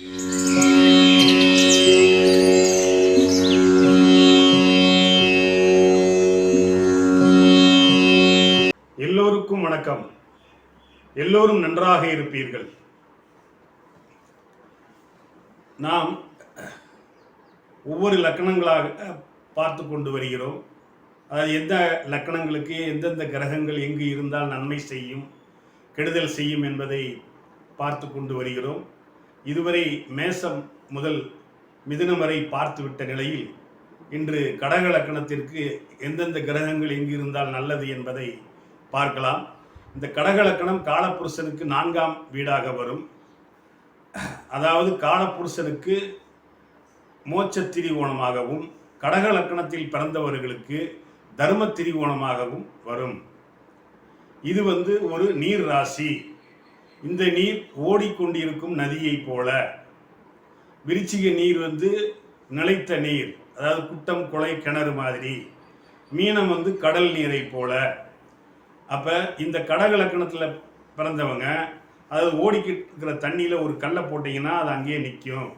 எல்லோருக்கும் வணக்கம். எல்லோரும் நன்றாக இருப்பீர்கள். நாம் ஒவ்வொரு லக்கணங்களாக பார்த்து கொண்டு வருகிறோம். அதாவது எந்த லக்கணங்களுக்கு எந்தெந்த கிரகங்கள் எங்கு இருந்தால் நன்மை செய்யும், கெடுதல் செய்யும் என்பதை பார்த்து கொண்டு வருகிறோம். இதுவரை மேசம் முதல் மிதுனம் வரை பார்த்துவிட்ட நிலையில் இன்று கடக லக்கணத்திற்கு எந்தெந்த கிரகங்கள் எங்கு இருந்தால் நல்லது என்பதை பார்க்கலாம். இந்த கடக லக்கணம் காலப்புருஷனுக்கு 4ஆம் வீடாக வரும். அதாவது காலப்புருஷனுக்கு மோட்ச திரிகோணமாகவும் கடக லக்கணத்தில் பிறந்தவர்களுக்கு தர்ம திரிகோணமாகவும் வரும். இது ஒரு நீர் ராசி. இந்த நீர் ஓடிக்கொண்டிருக்கும் நதியை போல. விருச்சிக நீர் நிலைத்த நீர், அதாவது குட்டம் குளை கிணறு மாதிரி. மீனம் கடல் நீரை போல. அப்போ இந்த கடக லக்கணத்தில் பிறந்தவங்க அதாவது ஓடிக்கிட்டு இருக்கிற தண்ணியில் ஒரு கல்லை போட்டிங்கன்னா அது அங்கேயே நிற்கும்.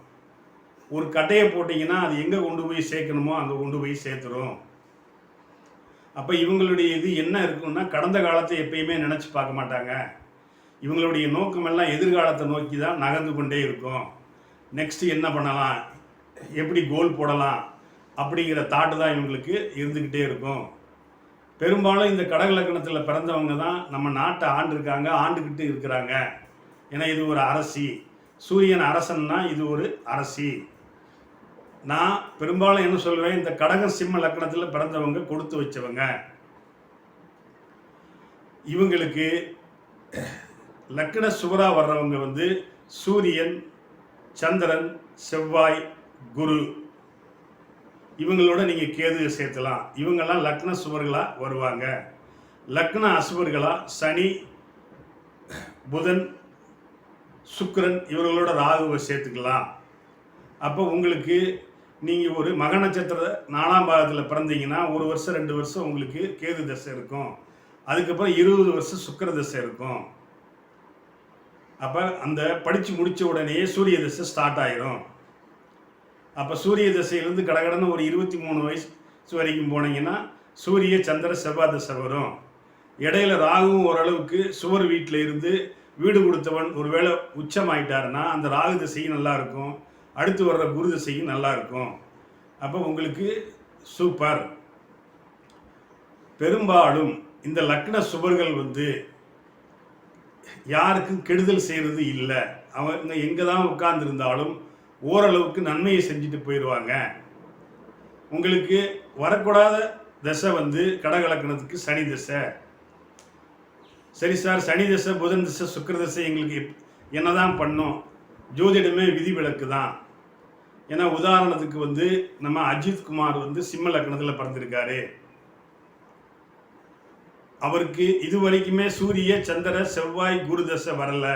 ஒரு கட்டையை போட்டிங்கன்னா அது எங்கே கொண்டு போய் சேர்க்கணுமோ அங்கே கொண்டு போய் சேர்த்துரும். அப்போ இவங்களுடைய இது என்ன இருக்குன்னா, கடந்த காலத்தை எப்பயுமே நினச்சி பார்க்க மாட்டாங்க. இவங்களுடைய நோக்கமெல்லாம் எதிர்காலத்தை நோக்கி தான் நகர்ந்து கொண்டே இருக்கும். நெக்ஸ்ட்டு என்ன பண்ணலாம், எப்படி கோல் போடலாம் அப்படிங்கிற தாட்டு தான் இவங்களுக்கு இருந்துக்கிட்டே இருக்கும். பெரும்பாலும் இந்த கடக லக்கணத்தில் பிறந்தவங்க தான் நம்ம நாட்டை ஆண்டுருக்காங்க, ஆண்டுக்கிட்டு இருக்கிறாங்க. ஏன்னா இது ஒரு அரசி. சூரியன் அரசன்னா இது ஒரு அரசி. நான் பெரும்பாலும் என்ன சொல்வேன், இந்த கடக சிம்ம லக்கணத்தில் பிறந்தவங்க கொடுத்து வச்சவங்க. இவங்களுக்கு லக்கண சுவரா வர்றவங்க சூரியன், சந்திரன், செவ்வாய், குரு, இவங்களோட நீங்கள் கேது சேர்த்தலாம். இவங்கெல்லாம் லக்ன சுவர்களாக வருவாங்க. லக்ன அசுவர்களாக சனி, புதன், சுக்கிரன் இவர்களோட ராகுவை சேர்த்துக்கலாம். அப்போ உங்களுக்கு நீங்கள் ஒரு மக நட்சத்திர 4ஆம் பாகத்தில் பிறந்தீங்கன்னா 1 வருஷம் 2 வருஷம் உங்களுக்கு கேது தசை இருக்கும். அதுக்கப்புறம் 20 வருஷம் சுக்கிர தசை இருக்கும். அப்போ அந்த படித்து முடித்த உடனேயே சூரிய தசை ஸ்டார்ட் ஆகிடும். அப்போ சூரிய தசையிலேருந்து கடகடன்னு ஒரு 23 வயசு வரைக்கும் போனீங்கன்னா சூரிய சந்திர செவ்வாய் தசை வரும். இடையில ராகுவும் ஓரளவுக்கு சுவர் வீட்டில் இருந்து வீடு கொடுத்தவன் ஒருவேளை உச்சமாயிட்டாருன்னா அந்த ராகு தசையும் நல்லாயிருக்கும், அடுத்து வர்ற குரு தசையும் நல்லாயிருக்கும். அப்போ உங்களுக்கு சூப்பர். பெரும்பாலும் இந்த லக்ன சுவர்கள் யாருக்கும் கெடுதல் செய்கிறது இல்லை. அவங்க எங்கே தான் உட்கார்ந்துருந்தாலும் ஓரளவுக்கு நன்மையை செஞ்சுட்டு போயிடுவாங்க. உங்களுக்கு வரக்கூடாத தசை கடக லக்கணத்துக்கு சனி தசை. சரி சார், சனி தசை, புதன் தசை, சுக்கிர தசை எங்களுக்கு என்னதான் பண்ணும்? ஜோதிடமே விதிவிலக்கு தான். ஏன்னா உதாரணத்துக்கு நம்ம அஜித் குமார் சிம்ம லக்கணத்தில் பிறந்திருக்காரு. அவருக்கு இது வரைக்குமே சூரிய சந்திர செவ்வாய் குரு தசை வரல.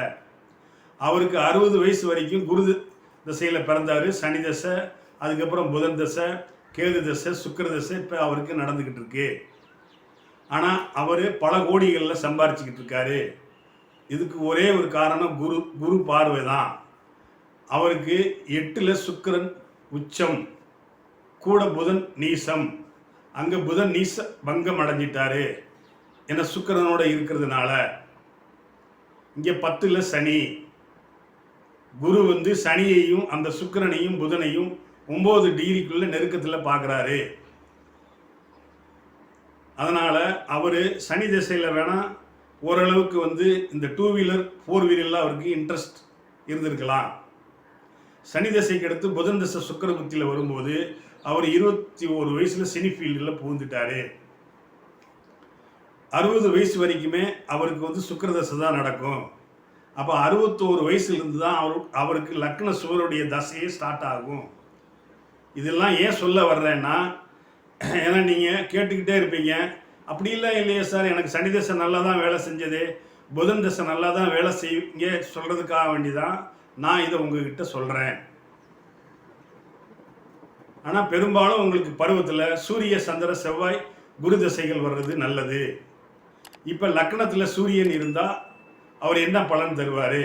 அவருக்கு 60 வயசு வரைக்கும் குரு தசையில் பிறந்தார். சனி தசை, அதுக்கப்புறம் புதன் தசை, கேது தசை, சுக்கிர தசை இப்போ அவருக்கு நடந்துக்கிட்டு இருக்கு. ஆனால் அவர் பல கோடிகளில் சம்பாரிச்சுக்கிட்டு இருக்காரு. இதுக்கு ஒரே ஒரு காரணம் குரு பார்வை தான். அவருக்கு 8ல் சுக்கிரன் உச்சம், கூட புதன் நீசம். அங்கே புதன் நீச பங்கம் அடைஞ்சிட்டாரு. ஏன்னா சுக்கிரனோட இருக்கிறதுனால. இங்கே 10ல் சனி. குரு சனியையும் அந்த சுக்கிரனையும் புதனையும் 9 டிகிரிக்குள்ள நெருக்கத்தில் பார்க்குறாரு. அதனால் அவர் சனி திசையில் வேணால் ஓரளவுக்கு இந்த 2 வீலர் 4 வீலரில் அவருக்கு இன்ட்ரெஸ்ட் இருந்திருக்கலாம். சனி திசைக்கு அடுத்து புதன் திசை சுக்கிர புத்தியில் வரும்போது அவர் 21 வயசில் சினி ஃபீல்டில் புகுந்துட்டார். 60 வயசு வரைக்குமே அவருக்கு சுக்கிர தசை தான் நடக்கும். அப்போ 61 வயசுலேருந்து தான் அவருக்கு லக்ன சுவருடைய தசையே ஸ்டார்ட் ஆகும். இதெல்லாம் ஏன் சொல்ல வர்றேன்னா, ஏன்னா நீங்கள் கேட்டுக்கிட்டே இருப்பீங்க, அப்படிலாம் இல்லையே சார், எனக்கு சனி தசை நல்லா தான் வேலை செஞ்சது, புதன் தசை நல்லா தான் வேலை செய்ய சொல்கிறதுக்காக வேண்டி தான் நான் இதை உங்ககிட்ட சொல்கிறேன். ஆனால் பெரும்பாலும் உங்களுக்கு பருவத்தில் சூரிய சந்திர செவ்வாய் குரு தசைகள் வர்றது நல்லது. இப்போ லக்னத்தில் சூரியன் இருந்தால் அவர் என்ன பலன் தருவார்?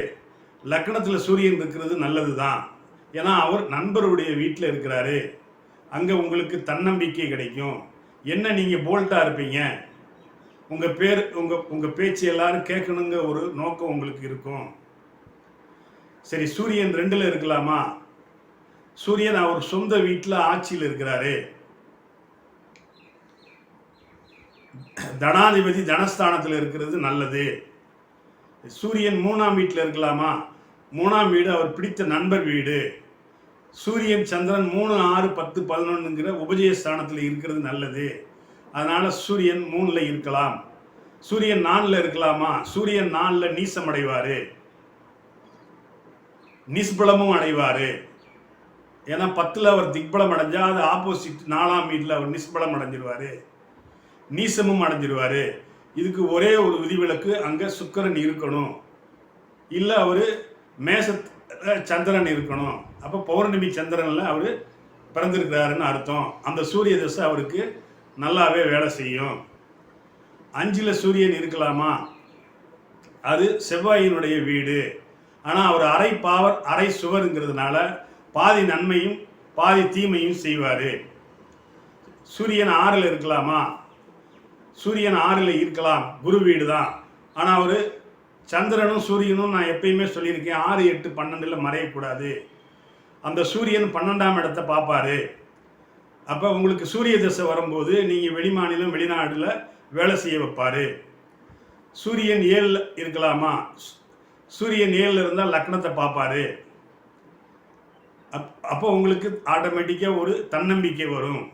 லக்னத்தில் சூரியன் இருக்கிறது நல்லது தான். ஏன்னா அவர் நண்பருடைய வீட்டில் இருக்கிறாரு. அங்கே உங்களுக்கு தன்னம்பிக்கை கிடைக்கும். என்ன நீங்கள் போல்ட்டாக இருப்பீங்க, உங்கள் பேச்சு எல்லாரும் கேட்கணுங்க ஒரு நோக்கம் உங்களுக்கு இருக்கும். சரி, சூரியன் 2ல் இருக்கலாமா? சூரியன் அவர் சொந்த வீட்டில் ஆட்சியில் இருக்கிறாரு. தனாதிபதி தனஸ்தானத்தில் இருக்கிறது நல்லது. சூரியன் 3ஆம் வீட்டில் இருக்கலாமா? 3ஆம் வீடு அவர் பிடித்த நண்பர் வீடு. சூரியன் சந்திரன் 3, 6, 10, 11ங்கிற உபஜயஸ்தானத்தில் இருக்கிறது நல்லது. அதனால் சூரியன் 3ல் இருக்கலாம். சூரியன் 4ல் இருக்கலாமா? சூரியன் 4ல் நீசம் அடைவார், நிஸ்பலமும் அடைவார். ஏன்னா 10ல் அவர் திக்பலம் அடைஞ்சால் அது ஆப்போசிட் 4ஆம் வீட்டில் அவர் நிஸ்பலம் அடைஞ்சிருவார், நீசமும் அடைஞ்சிருவார். இதுக்கு ஒரே ஒரு விதிவிலக்கு, அங்கே சுக்கிரன் இருக்கணும், இல்லை அவர் சந்திரன் இருக்கணும். அப்போ பௌர்ணமி சந்திரனில் அவர் பிறந்திருக்கிறாருன்னு அர்த்தம். அந்த சூரிய தசை அவருக்கு நல்லாவே வேலை செய்யும். 5ல் சூரியன் இருக்கலாமா? அது செவ்வாயினுடைய வீடு. ஆனால் அவர் அரை பாவர் அரை சுவருங்கிறதுனால பாதி நன்மையும் பாதி தீமையும் செய்வார். சூரியன் 6ல் இருக்கலாமா? சூரியன் 6ல் இருக்கலாம், குரு வீடு தான். ஆனால் அவர் சந்திரனும் சூரியனும் நான் எப்பயுமே சொல்லியிருக்கேன் 6, 8, 12ல் மறையக்கூடாது. அந்த சூரியன் 12ஆம் இடத்தை பார்ப்பாரு. அப்போ உங்களுக்கு சூரிய தசை வரும்போது நீங்கள் வெளிமாநிலம் வெளிநாட்டில் வேலை செய்ய வைப்பார். சூரியன் 7ல் இருக்கலாமா? சூரியன் 7ல் இருந்தால் லக்னத்தை பார்ப்பாரு. அப்போ உங்களுக்கு ஆட்டோமேட்டிக்காக ஒரு தன்னம்பிக்கை வரும்.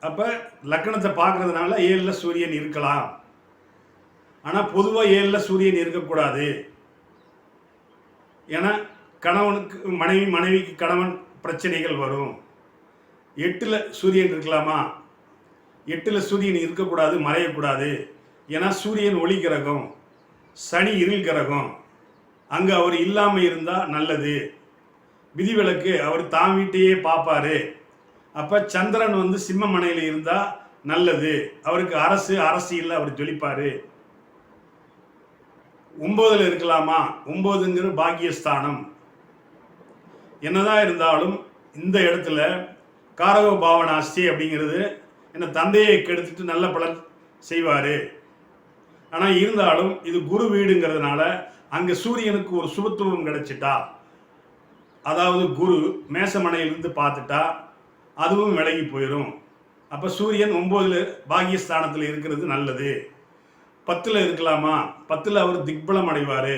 அப்போ லக்னத்தை பார்க்கறதுனால 7ல் சூரியன் இருக்கலாம். ஆனால் பொதுவாக 7ல் சூரியன் இருக்கக்கூடாது. ஏன்னா கணவனுக்கு மனைவிக்கு கணவன் பிரச்சனைகள் வரும். 8ல் சூரியன் இருக்கலாமா? 8ல் சூரியன் இருக்கக்கூடாது, மறையக்கூடாது. ஏன்னா சூரியன் ஒளி கிரகம், சனி இருள் கிரகம். அங்கே அவர் இல்லாமல் இருந்தால் நல்லது. விதிவிலக்கு, அவர் தான் வீட்டையே பார்ப்பாரு. அப்போ சந்திரன் சிம்ம மனையில் இருந்தால் நல்லது. அவருக்கு அரசியலில் அவர் ஜொலிப்பார். 9ல் இருக்கலாமா? 9ங்கிற பாக்கியஸ்தானம். என்னதான் இருந்தாலும் இந்த இடத்துல காரக பாவனாஸ்தி அப்படிங்கிறது என்ன தந்தையை கெடுத்துட்டு நல்ல பலன் செய்வார். ஆனால் இருந்தாலும் இது குரு வீடுங்கிறதுனால அங்கே சூரியனுக்கு ஒரு சுபத்துவம் கிடைச்சிட்டா, அதாவது குரு மேசமனையிலிருந்து பார்த்துட்டா அதுவும் விலகி போயிடும். அப்போ சூரியன் 9ல் பாக்கியஸ்தானத்தில் இருக்கிறது நல்லது. 10ல் இருக்கலாமா? 10ல் அவர் திக்பலம் அடைவார்.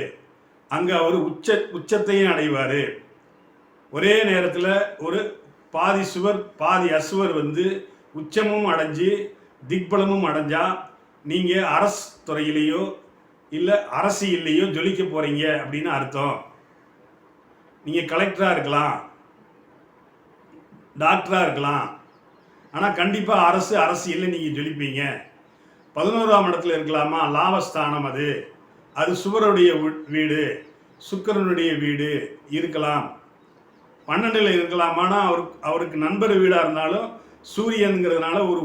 அங்கே அவர் உச்சத்தையும் அடைவார். ஒரே நேரத்தில் ஒரு பாதி சுவர் பாதி அசுவர் உச்சமும் அடைஞ்சு திக்பலமும் அடைஞ்சால் நீங்கள் அரசு துறையிலேயோ இல்லை அரசியல்லையோ ஜொலிக்க போகிறீங்க அப்படின்னு அர்த்தம். நீங்கள் கலெக்டராக இருக்கலாம், டாக்டராக இருக்கலாம், ஆனால் கண்டிப்பாக அரசியலில் நீங்கள் ஜொலிப்பீங்க. 11ஆம் இடத்துல இருக்கலாமா? லாபஸ்தானம். அது சுவருடைய வீடு, சுக்கிரனுடைய வீடு இருக்கலாம். 12ல் இருக்கலாமானா அவருக்கு நண்பர் வீடாக இருந்தாலும் சூரியனுங்கிறதுனால ஒரு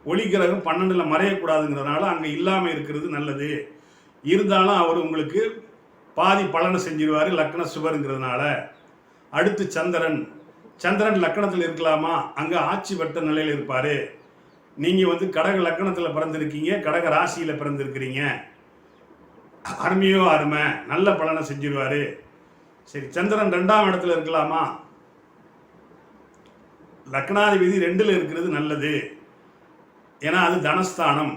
ஒளி கிரகம் 12ல் மறையக்கூடாதுங்கிறதுனால அங்கே இல்லாமல் இருக்கிறது நல்லது. இருந்தாலும் அவர் உங்களுக்கு பாதி பலனை செஞ்சிருவார் லக்ன சுவருங்கிறதுனால. அடுத்து சந்திரன் லக்கணத்தில் இருக்கலாமா? அங்கே ஆட்சி வட்ட நிலையில் இருப்பார். நீங்கள் கடக லக்கணத்தில் பிறந்திருக்கீங்க, கடக ராசியில் பிறந்திருக்கிறீங்க. அருமையோ அருமை, நல்ல பலனை செஞ்சிருவார். சரி, சந்திரன் 2ஆம் இடத்துல இருக்கலாமா? லக்னாதிபதி 2ல் இருக்கிறது நல்லது. ஏன்னா அது தனஸ்தானம்.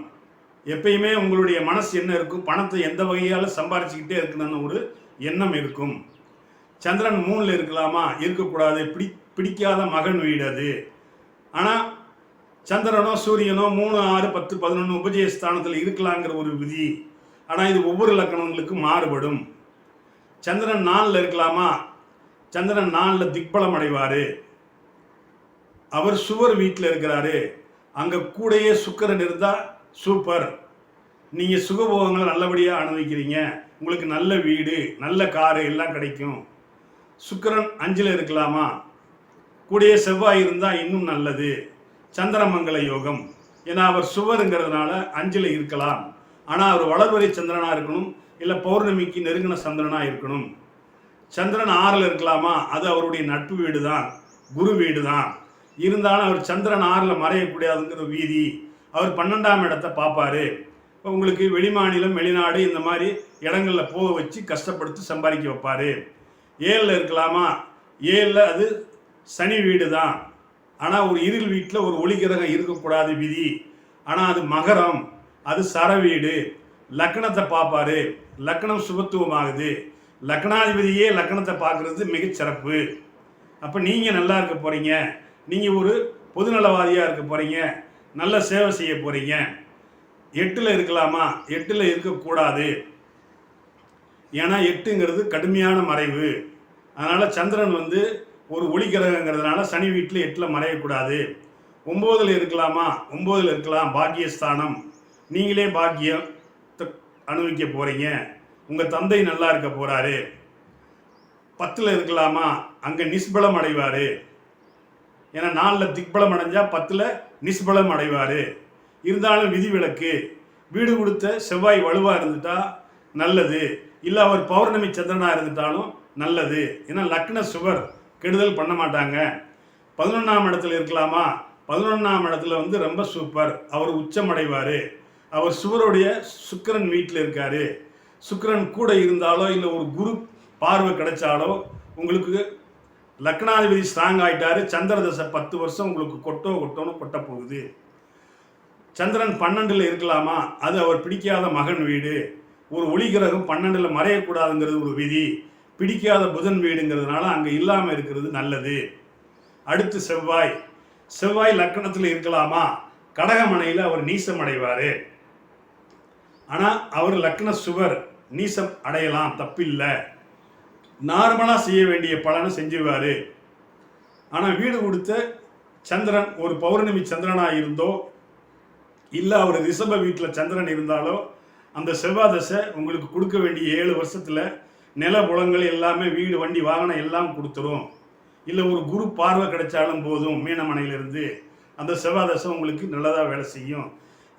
எப்பயுமே உங்களுடைய மனசு என்ன இருக்கும், பணத்தை எந்த வகையால் சம்பாரிச்சுக்கிட்டே இருக்கணும்னு ஒரு எண்ணம் இருக்கும். சந்திரன் 3ல் இருக்கலாமா? இருக்கக்கூடாது, பிடிக்காத மகன் வீடு அது. ஆனால் சந்திரனோ சூரியனோ 3, 6, 10, 11 உபஜயஸ்தானத்தில் இருக்கலாங்கிற ஒரு விதி. ஆனால் இது ஒவ்வொரு லக்கணங்களுக்கும் மாறுபடும். சந்திரன் 4ல் இருக்கலாமா? சந்திரன் 4ல் திக்பலம் அடைவார். அவர் சுவர் வீட்டில் இருக்கிறாரு. அங்கே கூடையே சுக்கிரன் இருந்தால் சூப்பர். நீங்கள் சுகபோகங்களை நல்லபடியாக அனுபவிக்கிறீங்க. உங்களுக்கு நல்ல வீடு, நல்ல காரு எல்லாம் கிடைக்கும். சுக்கிரன் 5ல் இருக்கலாமா? கூடையே செவ்வாய் இருந்தால் இன்னும் நல்லது. சந்திரமங்கல யோகம். ஏன்னா அவர் சுவருங்கிறதுனால 5ல் இருக்கலாம். ஆனால் அவர் வளர்வரை சந்திரனாக இருக்கணும். இல்லை பௌர்ணமிக்கு நெருங்கின சந்திரனாக இருக்கணும். சந்திரன் 6ல் இருக்கலாமா, அது அவருடைய நட்பு வீடு தான், குரு வீடு தான். இருந்தாலும் அவர் சந்திரன் 6ல் மறையக்கூடாதுங்கிற வீதி. அவர் 12ஆம் இடத்தை பார்ப்பார். இப்போ உங்களுக்கு வெளிமாநிலம் வெளிநாடு இந்த மாதிரி இடங்களில் போக வச்சு கஷ்டப்படுத்தி சம்பாதிக்க வைப்பார். 7ல் இருக்கலாமா, 7ல் அது சனி வீடு தான். ஆனால் ஒரு இருள் வீட்டில் ஒரு ஒளி கிரகம் இருக்கக்கூடாது விதி. ஆனால் அது மகரம், அது சர வீடு. லக்னத்தை பார்ப்பாரு, லக்னம் சுபத்துவமாகுது. லக்னாதிபதியே லக்னத்தை பார்க்குறது மிகச்சிறப்பு. அப்போ நீங்கள் நல்லா இருக்க போகிறீங்க, நீங்கள் ஒரு பொதுநலவாதியாக இருக்க போகிறீங்க, நல்ல சேவை செய்ய போகிறீங்க. 8ல் இருக்கலாமா, 8ல் இருக்கக்கூடாது. ஏன்னா 8ங்கிறது கடுமையான மறைவு. அதனால் சந்திரன் வந்து ஒரு ஒளி கிரகங்கிறதுனால சனி வீட்டில் 8ல் மறையக்கூடாது. 9ல் இருக்கலாமா, 9ல் இருக்கலாம், பாக்கியஸ்தானம். நீங்களே பாக்கியம் அனுபவிக்க போகிறீங்க, உங்கள் தந்தை நல்லா இருக்க போகிறாரு. 10ல் இருக்கலாமா, அங்கே நிஸ்பலம் அடைவார். ஏன்னா 4ல் திக்பலம் அடைஞ்சால் 10ல் நிஸ்பலம் அடைவார். இருந்தாலும் விதிவிலக்கு. வீடு கொடுத்த செவ்வாய் வலுவாக இருந்துட்டா நல்லது, இல்லை அவர் பௌர்ணமி சந்திரனாக இருந்துட்டாலும் நல்லது. ஏன்னா லக்ன சுவர் கெடுதல் பண்ண மாட்டாங்க. 11ஆம் இடத்துல இருக்கலாமா, 11ஆம் இடத்துல வந்து ரொம்ப சூப்பர், அவர் உச்சம் அடைவார். அவர் சுவருடைய சுக்கிரன் வீட்டில் இருக்கார். சுக்கிரன் கூட இருந்தாலோ இல்லை ஒரு குரு பார்வை கிடைச்சாலோ உங்களுக்கு லக்னாதிபதி ஸ்ட்ராங் ஆகிட்டாரு. சந்திர தசை 10 வருஷம் உங்களுக்கு கொட்டோன்னு கொட்ட போகுது. சந்திரன் 12ல் இருக்கலாமா, அது அவர் பிடிக்காத மகன் வீடு. ஒரு ஒளி கிரகம் 12ல் மறையக்கூடாதுங்கிறது ஒரு விதி. பிடிக்காத புதன் வீடுங்கிறதுனால அங்கே இல்லாமல் இருக்கிறது நல்லது. அடுத்து செவ்வாய். செவ்வாய் லக்னத்தில் இருக்கலாமா, கடகமனையில் அவர் நீசம் அடைவார். ஆனால் அவர் லக்ன சுவர் நீசம் அடையலாம், தப்பில்லை. நார்மலாக செய்ய வேண்டிய பலனை செஞ்சுருவார். ஆனால் வீடு கொடுத்த சந்திரன் ஒரு பௌர்ணமி சந்திரனாக இருந்தோ இல்லை அவர் ரிஷப வீட்டில் சந்திரன் இருந்தாலோ அந்த செவ்வாய் தசை உங்களுக்கு கொடுக்க வேண்டிய 7 வருஷத்தில் நில புலங்கள் எல்லாமே வீடு வண்டி வாகனம் எல்லாம் கொடுத்துரும். இல்லை ஒரு குரு பார்வை கிடைச்சாலும் போதும் மீனமனையிலிருந்து அந்த செவ்வாய் தசை உங்களுக்கு நல்லதாக வேலை செய்யும்.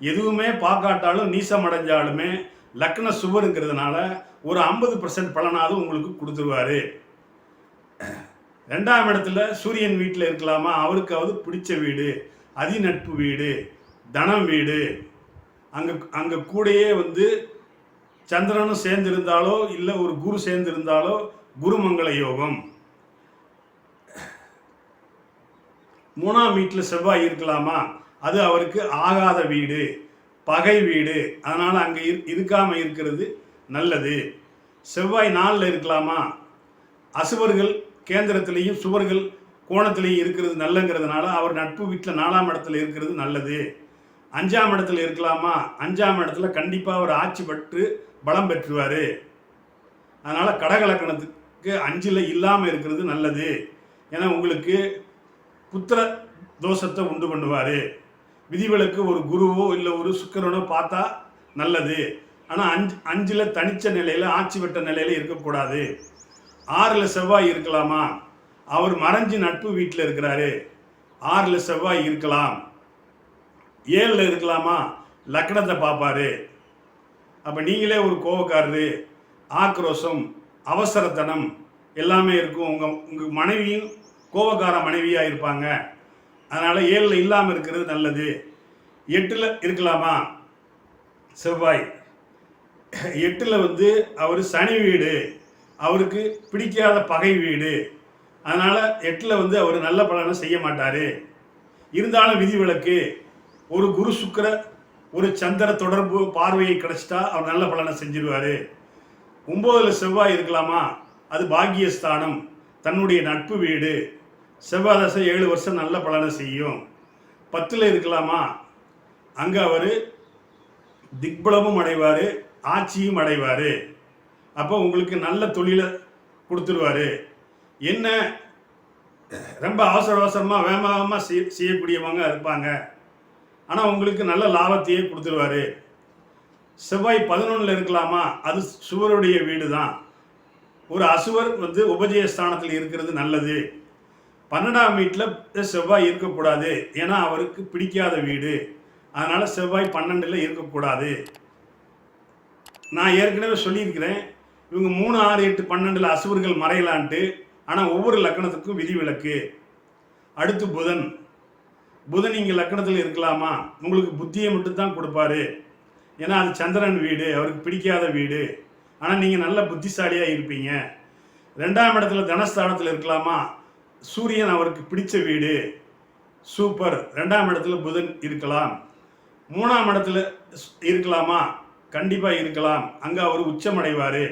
எதுவுமே பார்க்காட்டாலும் நீசம் அடைஞ்சாலுமே லக்ன சுவருங்கிறதுனால ஒரு 50% பலனாவது உங்களுக்கு கொடுத்துருவார். 2ஆம் இடத்துல சூரியன் வீட்டில் இருக்கலாமா, அவருக்காவது பிடிச்ச வீடு, அதிநட்பு வீடு, தனம் வீடு. அங்கே கூடயே வந்து சந்திரனும் சேர்ந்திருந்தாலோ இல்லை ஒரு குரு சேர்ந்திருந்தாலோ குருமங்கள யோகம். 3ஆம் வீட்டில் செவ்வாய் இருக்கலாமா, அது அவருக்கு ஆகாத வீடு, பகை வீடு. அதனால் அங்கே இருக்காமல் இருக்கிறது நல்லது. செவ்வாய் 4ல் இருக்கலாமா, அசுவர்கள் கேந்திரத்திலையும் சுவர்கள் கோணத்திலையும் இருக்கிறது நல்லங்கிறதுனால அவர் நட்பு வீட்டில் 4ஆம் இடத்துல இருக்கிறது நல்லது. 5ஆம் இடத்துல இருக்கலாமா, 5ஆம் இடத்துல கண்டிப்பாக அவர் ஆட்சி பெற்று பலம் பெற்றுவார். அதனால் கடகலக்கணத்துக்கு 5ல் இல்லாமல் இருக்கிறது நல்லது. ஏன்னா உங்களுக்கு புத்திர தோஷத்தை உண்டு பண்ணுவார். விதிவிலக்கு ஒரு குருவோ இல்லை ஒரு சுக்கிரனோ பார்த்தா நல்லது. ஆனால் 5ல் தனிச்ச நிலையில் ஆட்சி பெற்ற நிலையில் இருக்கக்கூடாது. 6ல் செவ்வாய் இருக்கலாமா, அவர் மறைஞ்சு நட்பு வீட்டில் இருக்கிறாரு, 6ல் செவ்வாய் இருக்கலாம். 7ல் இருக்கலாமா, லக்னத்தை பார்ப்பாரு. அப்போ நீங்களே ஒரு கோபக்காரரு, ஆக்ரோஷம், அவசரத்தனம் எல்லாமே இருக்கும். உங்கள் மனைவியும் கோபக்கார மனைவியாக இருப்பாங்க. அதனால் 7ல் இல்லாமல் இருக்கிறது நல்லது. 8ல் இருக்கலாமா செவ்வாய், 8ல் வந்து அவர் சனி வீடு, அவருக்கு பிடிக்காத பகை வீடு. அதனால் 8ல் வந்து அவர் நல்ல பலனை செய்ய மாட்டார். இருந்தாலும் விதிவிலக்கு ஒரு குரு சுக்கிர ஒரு சந்திர தொடர்பு பார்வையை கிடைச்சிட்டா அவர் நல்ல பலனை செஞ்சிருவார். 9ல் செவ்வாய் இருக்கலாமா, அது பாக்கியஸ்தானம், தன்னுடைய நட்பு வீடு. செவ்வாய் தசை 7 வருஷம் நல்ல பலனை செய்யும். 10ல் இருக்கலாமா, அங்கே அவர் திக்பலமும் அடைவார், ஆட்சியும் அடைவார். அப்போ உங்களுக்கு நல்ல தொழிலை கொடுத்துருவார். என்ன ரொம்ப அவசரமாக வேகமாக செய்யக்கூடியவங்க இருப்பாங்க, ஆனால் உங்களுக்கு நல்ல லாபத்தையே கொடுத்துருவார். செவ்வாய் 11ல் இருக்கலாமா, அது சுவருடைய வீடு தான். ஒரு அசுவர் வந்து உபஜயஸ்தானத்தில் இருக்கிறது நல்லது. 12ஆம் வீட்டில் செவ்வாய் இருக்கக்கூடாது, ஏன்னா அவருக்கு பிடிக்காத வீடு. அதனால் செவ்வாய் 12ல் இருக்கக்கூடாது. நான் ஏற்கனவே சொல்லியிருக்கிறேன், இவங்க 3, 6, 8, 12 அசுவர்கள் மறையலான்ட்டு. ஆனால் ஒவ்வொரு லக்கணத்துக்கும் விதிவிலக்கு. அடுத்து புதன். புதன் இங்கே லக்கணத்தில் இருக்கலாமா? உங்களுக்கு புத்தியை மட்டும்தான் கொடுப்பாரு. ஏன்னா அது சந்திரன் வீடு, அவருக்கு பிடிக்காத வீடு. ஆனால் நீங்கள் நல்ல புத்திசாலியாக இருப்பீங்க. 2ஆம் இடத்துல தனஸ்தானத்தில் இருக்கலாமா? சூரியன் அவருக்கு பிடிச்ச வீடு, சூப்பர். 2ஆம் இடத்துல புதன் இருக்கலாம். 3ஆம் இடத்துல இருக்கலாமா? கண்டிப்பாக இருக்கலாம். அங்கே அவர் உச்சமடைவார்.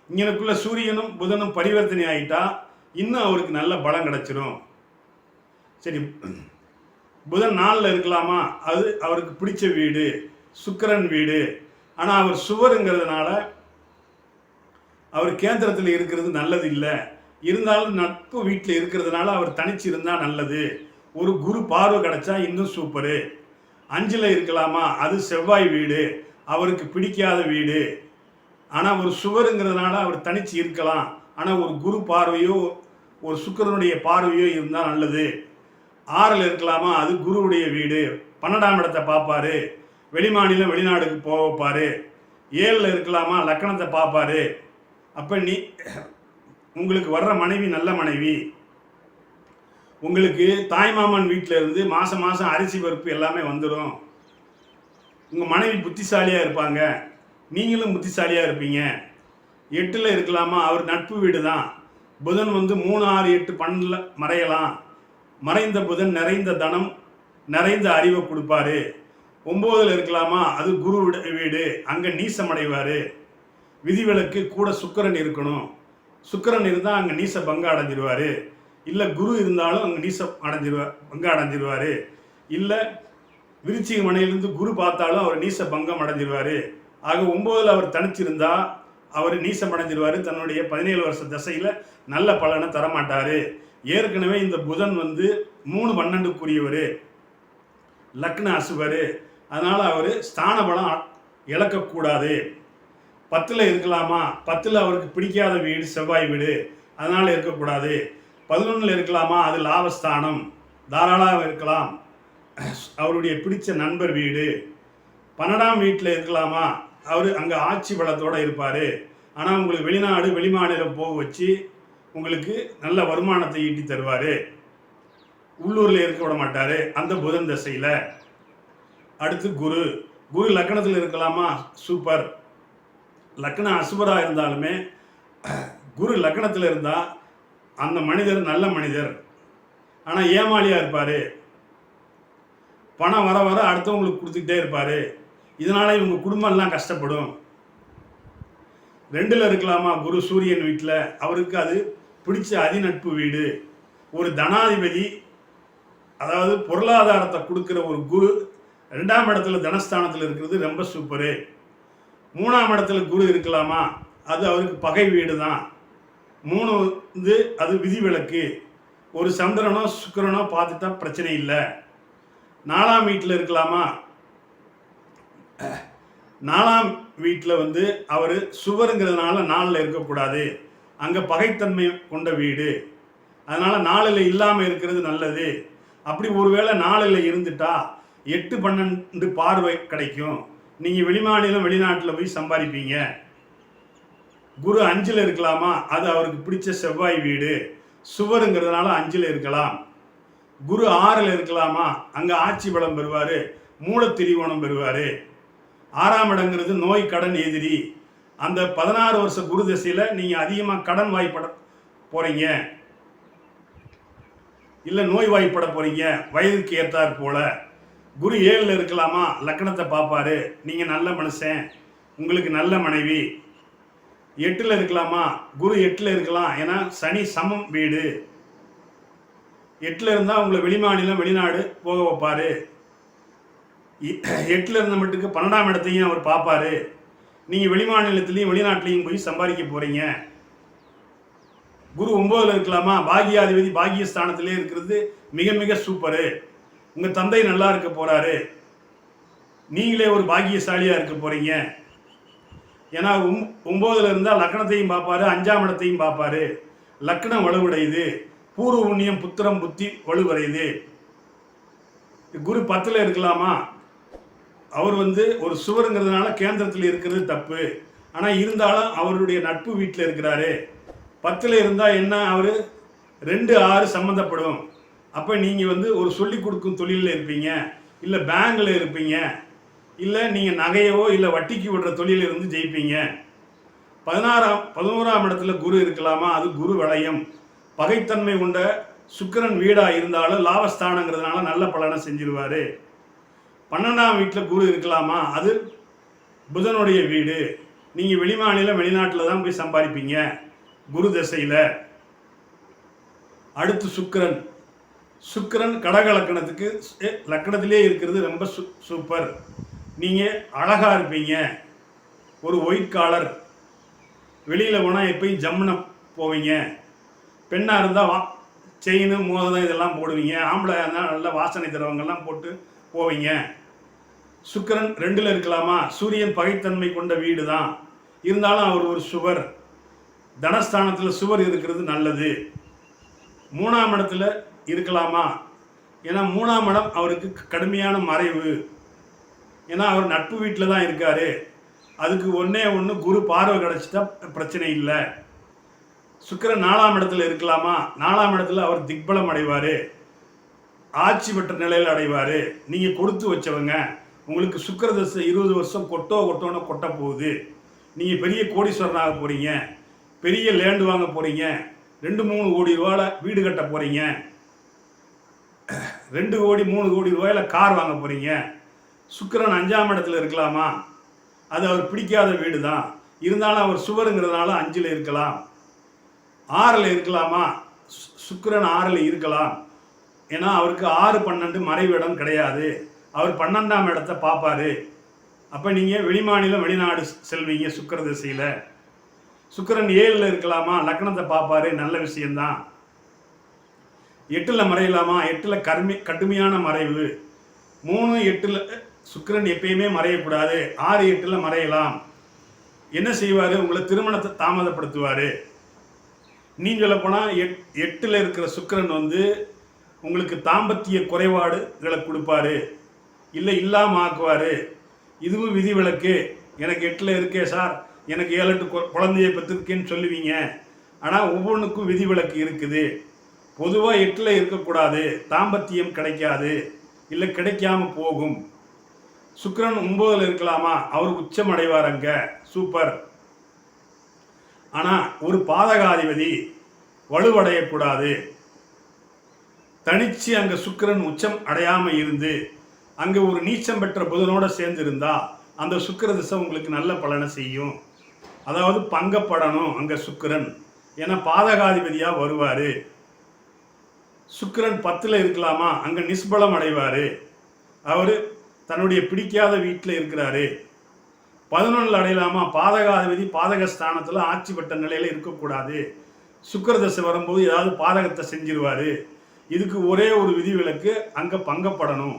இங்கனுக்குள்ள சூரியனும் புதனும் பரிவர்த்தனை ஆகிட்டா இன்னும் அவருக்கு நல்ல பலம் கிடச்சிரும். சரி, புதன் 4ல் இருக்கலாமா? அது அவருக்கு பிடிச்ச வீடு, சுக்கிரன் வீடு. ஆனால் அவர் சுவருங்கிறதுனால அவர் கேந்திரத்தில் இருக்கிறது நல்லது இல்லை. இருந்தாலும் நட்பு வீட்டில் இருக்கிறதுனால அவர் தனிச்சு இருந்தால் நல்லது. ஒரு குரு பார்வை கிடைச்சா இன்னும் சூப்பரு. 5ல் இருக்கலாமா? அது செவ்வாய் வீடு, அவருக்கு பிடிக்காத வீடு. ஆனால் ஒரு சுவருங்கிறதுனால அவர் தனிச்சு இருக்கலாம். ஆனால் ஒரு குரு பார்வையோ ஒரு சுக்கிரனுடைய பார்வையோ இருந்தால் நல்லது. 6ல் இருக்கலாமா? அது குருவுடைய வீடு, 12ஆம் இடத்தை பார்ப்பாரு, வெளிமாநிலம் வெளிநாடுக்கு போக வைப்பார். 7ல் இருக்கலாமா? லக்கணத்தை பார்ப்பாரு. அப்போ உங்களுக்கு வர்ற மனைவி நல்ல மனைவி. உங்களுக்கு தாய்மாமன் வீட்டில் இருந்து மாதம் மாதம் அரிசி பருப்பு எல்லாமே வந்துடும். உங்கள் மனைவி புத்திசாலியாக இருப்பாங்க, நீங்களும் புத்திசாலியாக இருப்பீங்க. 8ல் இருக்கலாமா? அவர் நட்பு வீடு தான். புதன் 3, 6, 8, 12 மறையலாம். மறைந்த புதன் நிறைந்த தனம், நிறைந்த அறிவை கொடுப்பாரு. 9ல் இருக்கலாமா? அது குரு வீடு, அங்கே நீசமடைவார். விதிவிலக்கு கூட சுக்கிரன் இருக்கணும். சுக்கிரன் இருந்தால் அங்கே நீச பங்க அடைஞ்சிருவார். இல்லை குரு இருந்தாலும் அங்கே நீசம் பங்க அடைஞ்சிருவார். இல்லை விருச்சிக மனையிலிருந்து குரு பார்த்தாலும் அவர் நீச பங்கம் அடைஞ்சிருவார். ஆக 9ல் அவர் தனிச்சிருந்தா அவர் நீசம் அடைஞ்சிருவார். தன்னுடைய 17 வருஷ தசையில் நல்ல பலனை தரமாட்டார். ஏற்கனவே இந்த புதன் 3, 12க்குரியவர், லக்ன அசுவர். அதனால் அவர் ஸ்தான பலம் இழக்கக்கூடாது. 10ல் இருக்கலாமா? 10ல் அவருக்கு பிடிக்காத வீடு செவ்வாய் வீடு, அதனால் இருக்கக்கூடாது. 11ல் இருக்கலாமா? அது லாபஸ்தானம், தாராளமாக இருக்கலாம், அவருடைய பிடிச்ச நண்பர் வீடு. 12ஆம் வீட்டில் இருக்கலாமா? அவர் அங்கே ஆட்சி பலத்தோடு இருப்பார். ஆனால் உங்களுக்கு வெளிநாடு வெளிமாநிலம் போக வச்சு உங்களுக்கு நல்ல வருமானத்தை ஈட்டி தருவார். உள்ளூரில் இருக்க விட மாட்டார் அந்த புதன் தசையில். அடுத்து குரு. குரு லக்கணத்தில் இருக்கலாமா? சூப்பர். லக்கணம் அசுபராக இருந்தாலுமே குரு லக்கணத்தில் இருந்தால் அந்த மனிதர் நல்ல மனிதர், ஆனால் ஏமாளியாக இருப்பார். பணம் வர வர அடுத்தவங்களுக்கு கொடுத்துக்கிட்டே இருப்பார். இதனால் இவங்க குடும்பம்லாம் கஷ்டப்படும். 2ல் இருக்கலாமா? குரு சூரியன் வீட்டில், அவருக்கு அது பிடிச்ச அதிநட்பு வீடு. ஒரு தனாதிபதி, அதாவது பொருளாதாரத்தை கொடுக்குற ஒரு குரு 2ஆம் இடத்துல தனஸ்தானத்தில் இருக்கிறது ரொம்ப சூப்பரு. 3ஆம் இடத்துல குரு இருக்கலாமா? அது அவருக்கு பகை வீடு தான். 3 அது விதிவிலக்கு. ஒரு சந்திரனோ சுக்கிரனோ பார்த்துட்டா பிரச்சனை இல்லை. 4ஆம் வீட்டில் இருக்கலாமா? 4ஆம் வீட்டில் அவர் சுவருங்கிறதுனால 4ல் இருக்கக்கூடாது, அங்கே பகைத்தன்மை கொண்ட வீடு. அதனால் 4ல் இல்லாமல் இருக்கிறது நல்லது. அப்படி ஒருவேளை 4ல் இருந்துட்டா 8, 12 பார்வை கிடைக்கும். நீங்கள் வெளிமாநிலம் வெளிநாட்டில் போய் சம்பாதிப்பீங்க. குரு 5ல் இருக்கலாமா? அது அவருக்கு பிடிச்ச செவ்வாய் வீடு, சுவருங்கிறதுனால 5ல் இருக்கலாம். குரு 6ல் இருக்கலாமா? அங்கே ஆட்சி பலம் பெறுவார், மூலத்திரிகோணம் பெறுவார். 6ஆம் இடங்கிறது நோய் கடன் எதிரி. அந்த 16 வருஷ குரு தசையில் நீங்கள் அதிகமாக கடன் வாய்ப்பட போகிறீங்க, இல்லை நோய் வாய்ப்பட போகிறீங்க வயதுக்கு ஏற்றாற் போல. குரு 7ல் இருக்கலாமா? லக்கணத்தை பார்ப்பாரு, நீங்கள் நல்ல மனுஷன், உங்களுக்கு நல்ல மனைவி. 8ல் இருக்கலாமா? குரு 8ல் இருக்கலாம், ஏன்னா சனி சமம் வீடு. 8ல் இருந்தால் உங்களை வெளிமாநிலம் வெளிநாடு போக வைப்பார். 8ல் இருந்த மட்டுக்கு 12ஆம் இடத்தையும் அவர் பார்ப்பார். நீங்கள் வெளிமாநிலத்திலையும் வெளிநாட்டிலையும் போய் சம்பாதிக்க போகிறீங்க. குரு 9ல் இருக்கலாமா? பாகியாதிபதி பாகியஸ்தானத்திலே இருக்கிறது மிக மிக சூப்பரு. உங்கள் தந்தை நல்லா இருக்க போகிறாரு, நீங்களே ஒரு பாகியசாலியாக இருக்க போகிறீங்க. ஏன்னா 9ல் இருந்தால் லக்கணத்தையும் பார்ப்பாரு, 5ஆம் இடத்தையும் பார்ப்பாரு. லக்கணம் வலுவடையுது, பூர்வ புண்ணியம் புத்திரம் புத்தி வலுவடையுது. குரு 10ல் இருக்கலாமா? அவர் ஒரு சுவருங்கிறதுனால கேந்திரத்தில் இருக்கிறது தப்பு. ஆனால் இருந்தாலும் அவருடைய நட்பு வீட்டில் இருக்கிறாரு. 10ல் இருந்தால் என்ன, அவர் 2, 6 சம்மந்தப்படும். அப்போ நீங்கள் ஒரு சொல்லிக் கொடுக்கும் தொழிலில் இருப்பீங்க, இல்லை பேங்கில் இருப்பீங்க, இல்லை நீங்கள் நகையவோ இல்லை வட்டிக்கு விடுற தொழிலில் இருந்து ஜெயிப்பீங்க. 11ஆம் இடத்துல குரு இருக்கலாமா, அது குரு வளையம். பகைத்தன்மை கொண்ட சுக்கிரன் வீடாக இருந்தாலும் லாபஸ்தானங்கிறதுனால நல்ல பலனை செஞ்சிருவார். 12ஆம் வீட்டில் குரு இருக்கலாமா, அது புதனுடைய வீடு. நீங்கள் வெளிமாநிலம் வெளிநாட்டில் தான் போய் சம்பாதிப்பீங்க குரு தசையில். அடுத்து சுக்கிரன் கடக லக்கணத்துக்கு லக்கணத்திலே இருக்கிறது ரொம்ப சூப்பர். நீங்கள் அழகாக இருப்பீங்க, ஒரு ஒயிட் காலர், வெளியில் போனால் எப்பயும் ஜம்முன்னு போவீங்க. பெண்ணாக இருந்தால் செயின் மோதிரம் இதெல்லாம் போடுவீங்க. ஆம்பளையாக இருந்தால் நல்ல வாசனை திரவங்கள்லாம் போட்டு போவீங்க. சுக்கிரன் 2ல் இருக்கலாமா, சூரியன் பகைத்தன்மை கொண்ட வீடு தான், இருந்தாலும் அவர் ஒரு சுவர். தனஸ்தானத்தில் சுவர் இருக்கிறது நல்லது. 3ஆம் இடத்துல இருக்கலாமா, ஏன்னா 3ஆம் இடம் அவருக்கு கடுமையான மறைவு. ஏன்னா அவர் நட்பு வீட்டில் தான் இருக்கார். அதுக்கு ஒன்று குரு பார்வை கிடச்சிட்டா பிரச்சனை இல்லை. சுக்கிரன் 4ஆம் இடத்துல இருக்கலாமா, 4ஆம் இடத்துல அவர் திக்பலம் அடைவார், ஆட்சி பெற்ற நிலையில் அடைவார். நீங்கள் கொடுத்து வச்சவங்க, உங்களுக்கு சுக்கிர தசை 20 வருஷம் கொட்டோன்னு கொட்ட போகுது. நீங்கள் பெரிய கோடீஸ்வரனாக போகிறீங்க, பெரிய லேண்டு வாங்க போகிறீங்க, 2-3 கோடி ரூபாயில் வீடு கட்ட போகிறீங்க, 2 கோடி 3 கோடி ரூபாயில் கார் வாங்க போகிறீங்க. சுக்கிரன் 5ஆம் இடத்துல இருக்கலாமா, அது அவர் பிடிக்காத வீடு தான், இருந்தாலும் அவர் சுவருங்கிறதுனால 5ல் இருக்கலாம். 6ல் இருக்கலாமா, சுக்கிரன் 6ல் இருக்கலாம். ஏன்னா அவருக்கு 6, 12 மறைவு இடம் கிடையாது. அவர் 12ஆம் இடத்தை பார்ப்பார். அப்போ நீங்கள் வெளிமாநிலம் வெளிநாடு செல்வீங்க சுக்கிர திசையில். சுக்கிரன் 7ல் இருக்கலாமா, லக்னத்தை பார்ப்பாரு, நல்ல விஷயந்தான். 8ல் மறையலாமா, 8ல் கடுமையான மறைவு. 3, 8ல் சுக்கிரன் எப்பயுமே மறையக்கூடாது. 6, 8ல் மறையலாம். என்ன செய்வார், உங்களை திருமணத்தை தாமதப்படுத்துவார். நீ சொல்ல போனால் 8ல் இருக்கிற சுக்கிரன் உங்களுக்கு தாம்பத்திய குறைபாடுகளை கொடுப்பாரு, இல்லை இல்லாமல் ஆக்குவார். இதுவும் விதிவிலக்கு. எனக்கு 8ல் இருக்கே சார், எனக்கு 7-8 குழந்தையை பெற்றிருக்கேன்னு சொல்லுவீங்க. ஆனால் ஒவ்வொன்றுக்கும் விதிவிலக்கு இருக்குது. பொதுவாக 8ல் இருக்கக்கூடாது, தாம்பத்தியம் கிடைக்காது, இல்லை கிடைக்காம போகும். சுக்கிரன் 9ல் இருக்கலாமா, அவர் உச்சம் அடைவார் அங்கே, சூப்பர். ஆனால் ஒரு பாதகாதிபதி வலுவடையக்கூடாது. தனிச்சு அங்கே சுக்கிரன் உச்சம் அடையாமல் இருந்து அங்கே ஒரு நீச்சம் பெற்ற புதனோடு சேர்ந்து இருந்தால் அந்த சுக்கிர திசை உங்களுக்கு நல்ல பலனை செய்யும். அதாவது பங்கப்படணும் அங்கே சுக்கிரன், ஏன்னா பாதகாதிபதியாக வருவார். சுக்கிரன் 10ல் இருக்கலாமா, அங்கே நிஸ்பலம் அடைவார். அவர் தன்னுடைய பிடிக்காத வீட்டில் இருக்கிறாரு. 11ல் அடையலாமா, பாதகாதிபதி பாதகஸ்தானத்தில் ஆட்சி பெற்ற நிலையில் இருக்கக்கூடாது. சுக்கிர தசை வரும்போது ஏதாவது பாதகத்தை செஞ்சிருவார். இதுக்கு ஒரே ஒரு விதிவிலக்கு, அங்கே பங்கப்படணும்.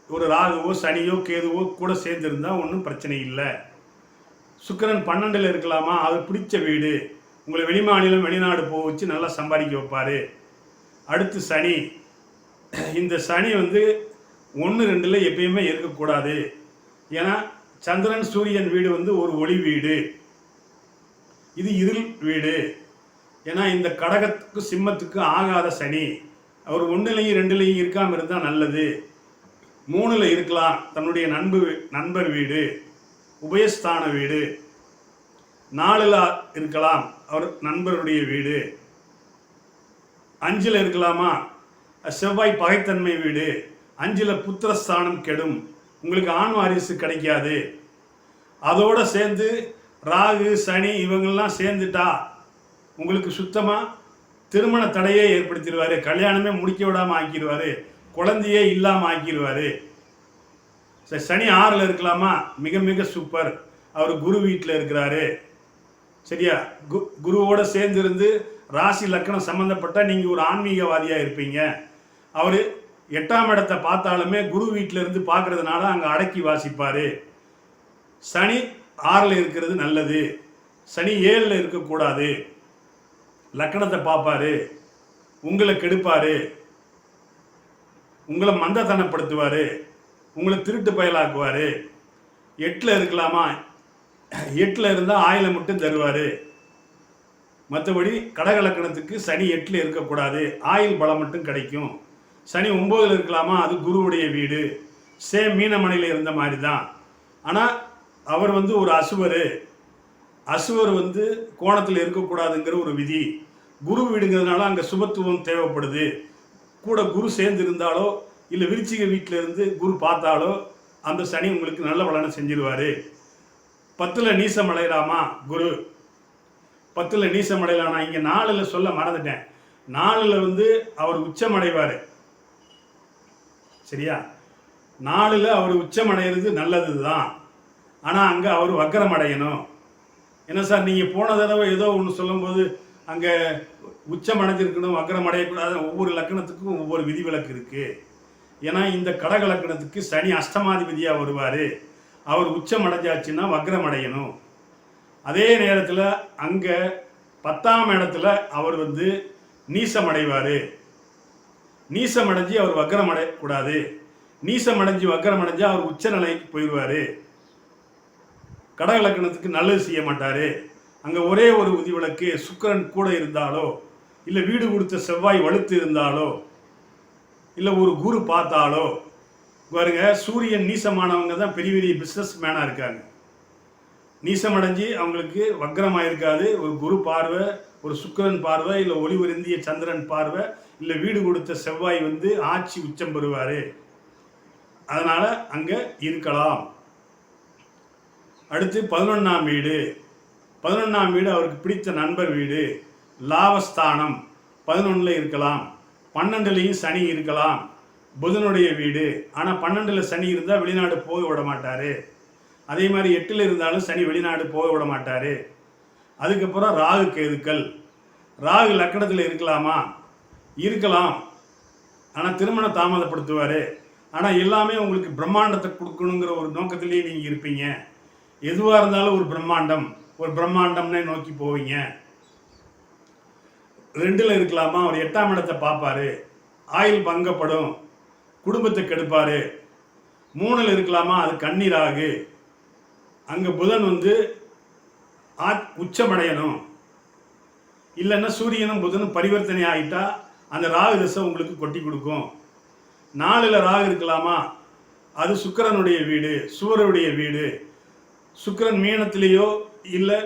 ஒரு ராகுவோ சனியோ கேதுவோ கூட சேர்ந்துருந்தால் ஒன்றும் பிரச்சனை இல்லை. சுக்கிரன் 12ல் இருக்கலாமா, அது பிடிச்ச வீடு, உங்களை வெளிமாநிலம் வெளிநாடு போக வச்சு நல்லா சம்பாதிக்க வைப்பார். அடுத்து சனி. இந்த சனி 1, 2ல் எப்பயுமே இருக்கக்கூடாது. ஏன்னா சந்திரன் சூரியன் வீடு ஒரு ஒளி வீடு, இது இருள் வீடு. ஏன்னா இந்த கடகத்துக்கு சிம்மத்துக்கு ஆகாத சனி. அவர் 1லையும் 2லையும் இருக்காமல் இருந்தால் நல்லது. 3ல் இருக்கலாம், தன்னுடைய நண்பர் வீடு, உபயஸ்தான வீடு. 4ல் இருக்கலாம், அவர் நண்பருடைய வீடு. 5ல் இருக்கலாமா, செவ்வாய் பகைத்தன்மை வீடு. 5ல் புத்திரஸ்தானம் கெடும், உங்களுக்கு ஆண் வாரிசு கிடைக்காது. அதோடு சேர்ந்து ராகு சனி இவங்கெல்லாம் சேர்ந்துட்டா உங்களுக்கு சுத்தமாக திருமண தடையே ஏற்படுத்திடுவார், கல்யாணமே முடிக்க விடாமல் ஆக்கிடுவார், குழந்தையே இல்லாமல் ஆக்கிடுவார். சனி 6ல் இருக்கலாமா, மிக மிக சூப்பர். அவர் குரு வீட்டில் இருக்கிறாரு, சரியா. குருவோடு சேர்ந்துருந்து ராசி லக்கணம் சம்மந்தப்பட்டால் நீங்கள் ஒரு ஆன்மீகவாதியாக இருப்பீங்க. அவர் 8ஆம் இடத்தை பார்த்தாலுமே குரு வீட்டில் இருந்து பார்க்கறதுனால அங்கே அடக்கி வாசிப்பார். சனி 6ல் இருக்கிறது நல்லது. சனி 7ல் இருக்கக்கூடாது. லக்கணத்தை பார்ப்பார், உங்களை கெடுப்பார், உங்களை மந்தத்தனப்படுத்துவார், உங்களை திருட்டு பயலாக்குவார். 8ல் இருக்கலாமா, 8ல் இருந்தால் ஆயில மட்டும் தருவார். மற்றபடி கடக லக்கணத்துக்கு சனி 8ல் இருக்கக்கூடாது, ஆயில் பலம் மட்டும் கிடைக்கும். சனி 9ல் இருக்கலாமா, அது குருவுடைய வீடு. சேம் மீனமனையில் இருந்த மாதிரி தான். ஆனால் அவர் வந்து ஒரு அசுவர் வந்து கோணத்தில் இருக்கக்கூடாதுங்கிற ஒரு விதி. குரு வீடுங்கிறதுனால அங்கே சுபத்துவம் தேவைப்படுது. கூட குரு சேர்ந்து இருந்தாலோ இல்லை விருச்சிக வீட்டில் இருந்து குரு பார்த்தாலோ அந்த சனி உங்களுக்கு நல்ல பலனை செஞ்சிருவார். 10ல் நீசம் அடையலாமா குரு, 10ல் நீசம் அடையலாம். நான் இங்கே 4ல் சொல்ல மறந்துட்டேன். 4ல் வந்து அவர் உச்சம் அடைவார். சரியா, 4ல் அவர் உச்சம் அடைகிறது நல்லது தான். ஆனால் அங்கே அவர் வக்கரம் அடையணும். என்ன சார் நீங்கள் போன தடவை ஏதோ ஒன்று சொல்லும்போது அங்கே உச்சம் அடைஞ்சிருக்கணும், வக்கரம் அடையக்கூடாது. ஒவ்வொரு லக்கணத்துக்கும் ஒவ்வொரு விதிவிலக்கு இருக்குது. ஏன்னா இந்த கடக லக்கணத்துக்கு சனி அஷ்டமாதிபதியாக வருவார். அவர் உச்சம் அடைஞ்சாச்சுன்னா வக்கரம் அடையணும். அதே நேரத்தில் அங்கே 10ஆம் இடத்துல அவர் வந்து நீசம் அடைவார். நீசம் அடைஞ்சி அவர் வக்கரம் அடையக்கூடாது. நீசம் அடைஞ்சி வக்கரம் அடைஞ்சா அவர் உச்ச நிலைக்கு போயிடுவார். கடக லக்கணத்துக்கு நல்லது செய்ய மாட்டார். அங்கே ஒரே ஒரு விதிவிலக்கு, சுக்கிரன் கூட இருந்தாலோ இல்லை வீடு கொடுத்த செவ்வாய் வலுத்து இருந்தாலோ இல்லை ஒரு குரு பார்த்தாலோ பாருங்க, சூரியன் நீசமானவங்க தான் பெரிய பெரிய பிஸ்னஸ் மேனாக இருக்காங்க. நீசம் அடைஞ்சி அவங்களுக்கு வக்கரமாக இருக்காது. ஒரு குரு பார்வை, ஒரு சுக்கிரன் பார்வை, இல்லை ஒளிவருந்திய சந்திரன் பார்வை, இல்லை வீடு கொடுத்த செவ்வாய் வந்து ஆட்சி உச்சம் பெறுவார். அதனால் அங்கே இருக்கலாம். அடுத்து 11ஆம் வீடு. 11ஆம் வீடு அவருக்கு பிடித்த நண்பர் வீடு, லாபஸ்தானம். 11ல் இருக்கலாம். 12லையும் சனி இருக்கலாம், புதனுடைய வீடு. ஆனால் 12ல் சனி இருந்தால் வெளிநாடு போக விட மாட்டார். அதே மாதிரி 8ல் இருந்தாலும் சனி வெளிநாடு போக விட மாட்டார். அதுக்கப்புறம் ராகு கேதுக்கள். ராகு லக்கணத்தில் இருக்கலாமா, இருக்கலாம். ஆனால் திருமணம் தாமதப்படுத்துவார். ஆனால் எல்லாமே உங்களுக்கு பிரம்மாண்டத்தை கொடுக்கணுங்கிற ஒரு நோக்கத்திலேயே நீங்கள் இருப்பீங்க. எதுவாக இருந்தாலும் ஒரு பிரம்மாண்டம்னே நோக்கி போவீங்க. 2ல் இருக்கலாமா, அவர் 8ஆம் இடத்தை பார்ப்பார், ஆயில் பங்கப்படும், குடும்பத்தை கெடுப்பார். 3ல் இருக்கலாமா, அது கன்னிராகு. அங்கே புதன் வந்து உச்சமடையணும். இல்லைன்னா சூரியனும் புதனும் பரிவர்த்தனை ஆகிட்டா அந்த ராகு தசை உங்களுக்கு கொட்டி கொடுக்கும். 4ல் ராகு இருக்கலாமா, அது சுக்கிரனுடைய வீடு, சூரியனுடைய வீடு. சுக்கிரன் மீனத்திலேயோ இல்லை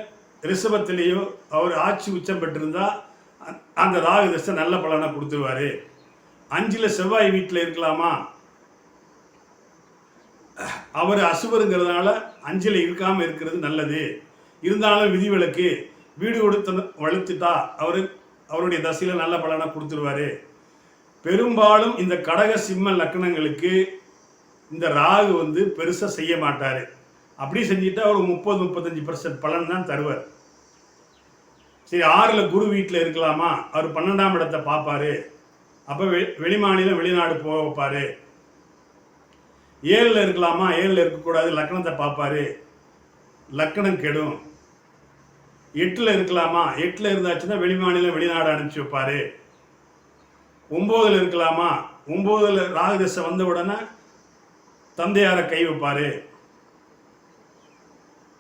ரிஷபத்திலேயோ அவர் ஆட்சி உச்சம் பெற்றிருந்தா அந்த ராகு தசை நல்ல பலனை கொடுத்துருவார். 5ல் செவ்வாய் வீட்டில் இருக்கலாமா, அவர் அசுவருங்கிறதுனால 5ல் இருக்காமல் இருக்கிறது நல்லது. இருந்தாலும் விதிவிலக்கு, வீடு கொடுத்து வளர்த்துட்டா அவருடைய தசையில் நல்ல பலனை கொடுத்துருவார். பெரும்பாலும் இந்த கடக சிம்ம லக்கணங்களுக்கு இந்த ராகு வந்து பெருசாக செய்ய மாட்டார். அப்படி செஞ்சுட்டா அவர் 30-35% பலன் தான் தருவார். சரி, 6ல் குரு வீட்டில் இருக்கலாமா, அவர் 12ஆம் இடத்தை பார்ப்பார். அப்போ வெளிமாநிலம் வெளிநாடு போக வைப்பார். 7ல் இருக்கலாமா, 7ல் இருக்கக்கூடாது, லக்கணத்தை பார்ப்பார், லக்கணம் கெடும். 8ல் இருக்கலாமா, 8ல் இருந்தாச்சுன்னா வெளிமாநிலம் வெளிநாடு அனுப்பிச்சி வைப்பார். 9ல் இருக்கலாமா, 9ல் ராகுதசை வந்த உடனே தந்தையாரை கை வைப்பார்.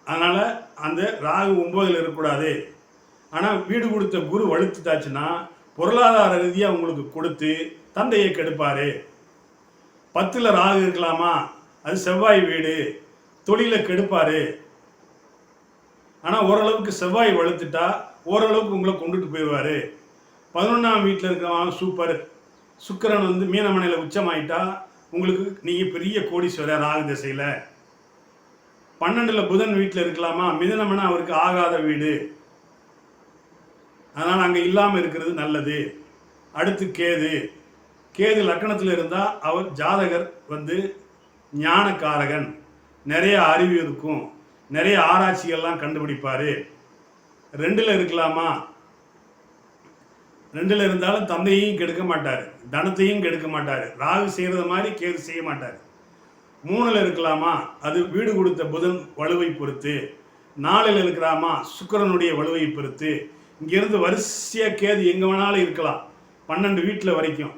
அதனால் அந்த ராகு 9ல் இருக்கக்கூடாது. ஆனால் வீடு கொடுத்த குரு வலுத்துட்டாச்சுன்னா பொருளாதார ரீதியாக உங்களுக்கு கொடுத்து தந்தையை கெடுப்பார். 10ல் ராகு இருக்கலாமா, அது செவ்வாய் வீடு, தொழிலை கெடுப்பார். ஆனால் ஓரளவுக்கு செவ்வாய் வலுத்துட்டா ஓரளவுக்கு உங்களை கொண்டுட்டு போயிடுவார். 11ஆம் வீட்டில் இருக்கிறவங்க சூப்பர். சுக்கிரன் வந்து மீனமனையில் உச்சமாயிட்டா உங்களுக்கு நீங்கள் பெரிய கோடீஸ்வரர் ராகு திசையில். 12ல் புதன் வீட்டில் இருக்கலாமா, மிதுனமனை அவருக்கு ஆகாத வீடு, அதனால் அங்கே இல்லாமல் இருக்கிறது நல்லது. அடுத்து கேது லக்கணத்தில் இருந்தால் அவர் ஜாதகர் வந்து ஞானக்காரகன், நிறைய அறிவு இருக்கும், நிறைய ஆராய்ச்சிகள்லாம் கண்டுபிடிப்பார். 2ல் இருக்கலாமா, 2ல் இருந்தாலும் தந்தையையும் கெடுக்க மாட்டார், தனத்தையும் கெடுக்க மாட்டார். ராகு செய்கிறத மாதிரி கேது செய்ய மாட்டார். 3ல் இருக்கலாமா, அது வீடு கொடுத்த புதன் வலுவை பொறுத்து. 4ல் இருக்கலாமா, சுக்கிரனுடைய வலுவை பொறுத்து. இங்கேருந்து வரிசையாக கேது எங்கே வேணாலும் இருக்கலாம், 12 வீட்டில் வரைக்கும்.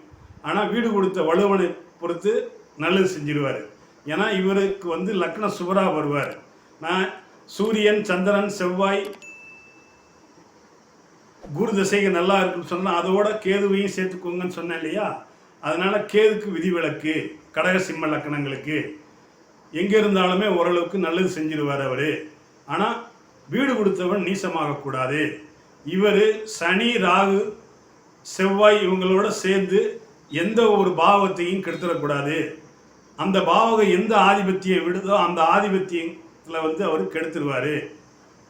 ஆனால் வீடு கொடுத்த வலுவனை பொறுத்து நல்லது செஞ்சிருவார். ஏன்னா இவருக்கு வந்து லக்ன சுபராக வருவார். நான் சூரியன், சந்திரன், செவ்வாய், குரு திசைக்கு நல்லா இருக்குன்னு சொன்னால் அதோட கேதுவையும் சேர்த்துக்கோங்கன்னு சொன்னேன் இல்லையா? அதனால கேதுக்கு விதிவிலக்கு. கடக சிம்ம லக்கணங்களுக்கு எங்கே இருந்தாலுமே ஓரளவுக்கு நல்லது செஞ்சிருவார் அவர். ஆனால் வீடு கொடுத்தவன் நீசமாகக்கூடாது. இவர் சனி, ராகு, செவ்வாய் இவங்களோட சேர்ந்து எந்த ஒரு பாவத்தையும் கெடுத்துடக்கூடாது. அந்த பாவகம் எந்த ஆதிபத்தியம் விடுதோ அந்த ஆதிபத்தியத்தில் அவர் கெடுத்துருவார்.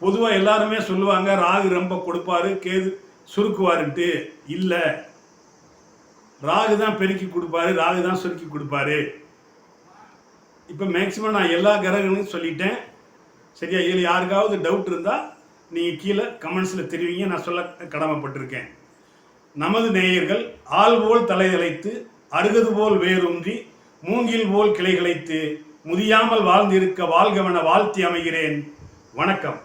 பொதுவாக எல்லாருமே சொல்லுவாங்க ராகு ரொம்ப கொடுப்பாரு, கேது சுருக்குவாருன்ட்டு. இல்லை, ராகு தான் பெருக்கி கொடுப்பாரு, ராகு தான் சுருக்கி கொடுப்பாரு. இப்போ மேக்சிமம் நான் எல்லா கிரகங்களையும் சொல்லிட்டேன். சரியா? இதில் யாருக்காவது டவுட் இருந்தால் நீங்கள் கீழே கமெண்ட்ஸில் தெரிவிங்க, நான் சொல்ல கடமைப்பட்டிருக்கேன். நமது நேயர்கள் ஆள் போல் தலைதலைத்து அருகது போல் வேரூன்றி மூங்கில் போல் கிளைகளைத்து முதியாமல் வாழ்ந்திருக்க வாழ்கவன வாழ்த்தி அமைகிறேன். வணக்கம்.